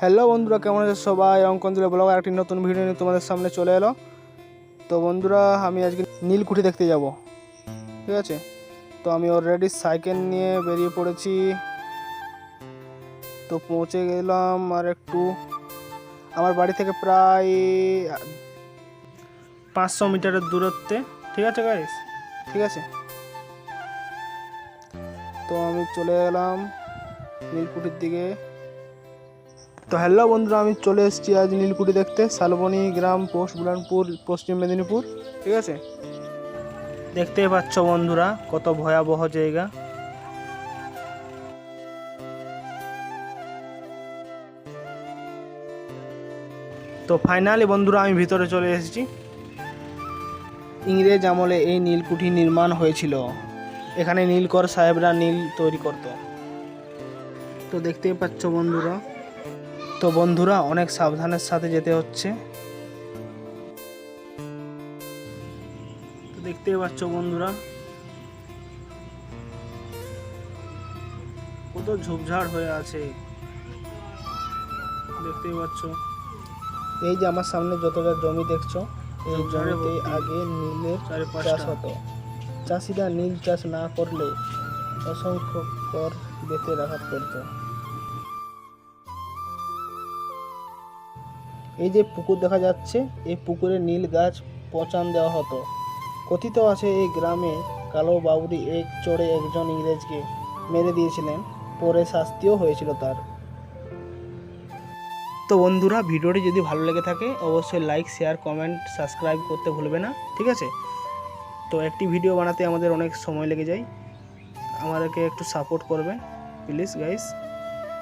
Hello বন্ধুরা, কেমন আছে সবাই? অঙ্কন দিলে ব্লগ একটি নতুন ভিডিও নিয়ে তোমাদের সামনে চলে এলো। তো বন্ধুরা, আমি আজকে নীলকুঠি দেখতে যাব, ঠিক আছে? তো আমি অলরেডি সাইকেল নিয়ে বেরিয়ে পড়েছি। তো পৌঁছে গেলাম আর একটু, আমার বাড়ি থেকে প্রায় 500 মিটারের দূরত্বে, ঠিক আছে গাইস? ঠিক আছে, তো আমি চলে এলাম নীলকুঠির দিকে। তো হ্যালো বন্ধুরা, আমি চলে এসেছি আজ নীলকুঠি দেখতে, শালবনী গ্রাম, পোস্ট বুরহানপুর, পশ্চিম মেদিনীপুর, ঠিক আছে? দেখতেই পাচ্ছ বন্ধুরা, কত ভয়াবহ জায়গা। তো ফাইনালি বন্ধুরা, আমি ভিতরে চলে এসেছি। ইংরেজ আমলে এই নীলকুঠি নির্মাণ হয়েছিল। এখানে নীলকর সাহেবরা নীল তৈরি করত। তো দেখতেই পাচ্ছ বন্ধুরা, তো বন্ধুরা অনেক সাবধানের সাথে যেতে হচ্ছে। তো দেখতেই পাচ্ছ বন্ধুরা, কত ঝোপঝাড় হয়ে আছে, দেখতেই পাচ্ছ। এই যে আমার সামনে যতটা জমি দেখছো, এই জমিতে আগে নীলের চাষ হতো। চাষিরা নীল চাষ না করলে অসংখ্য কর বেতের আঘাত করত। এই যে পুকুর দেখা যাচ্ছে, এই পুকুরে নীল গাছ পচান দেওয়া হতো। কথিত আছে এই গ্রামে কালো বাবুরি এক চড়ে একজন ইংরেজকে মেরে দিয়েছিলেন, পরে শাস্তিও হয়েছিল তার। তো বন্ধুরা, ভিডিওটি যদি ভালো লেগে থাকে অবশ্যই লাইক, শেয়ার, কমেন্ট, সাবস্ক্রাইব করতে ভুলবে না, ঠিক আছে? তো একটি ভিডিও বানাতে আমাদের অনেক সময় লেগে যায়, আমাদেরকে একটু সাপোর্ট করবে প্লিজ গাইস,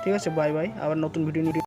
ঠিক আছে? বাই বাই, আবার নতুন ভিডিও নিয়ে